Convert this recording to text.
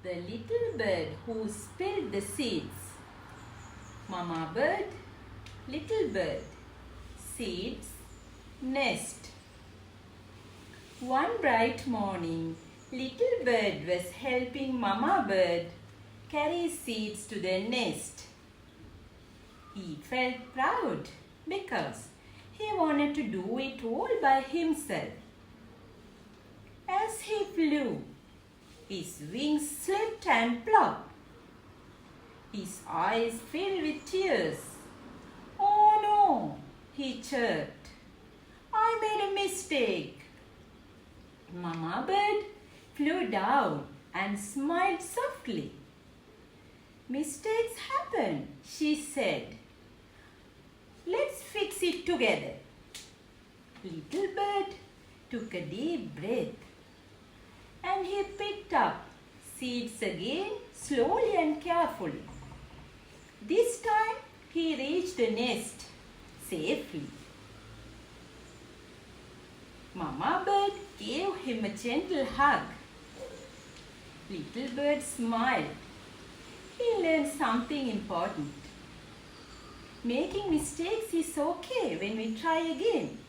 The little bird who spilled the seeds. Mama bird, little bird, seeds, nest. One bright morning, little bird was helping Mama bird carry seeds to their nest. He felt proud because he wanted to do it all by himself. As he flew, his wings slipped and plopped. His eyes filled with tears. "Oh no," he chirped. "I made a mistake." Mama bird flew down and smiled softly. "Mistakes happen," she said. "Let's fix it together." Little bird took a deep breath and he picked up seeds again slowly and carefully. This time he reached the nest safely. Mama bird gave him a gentle hug. Little bird smiled. He learned something important. Making mistakes is okay when we try again.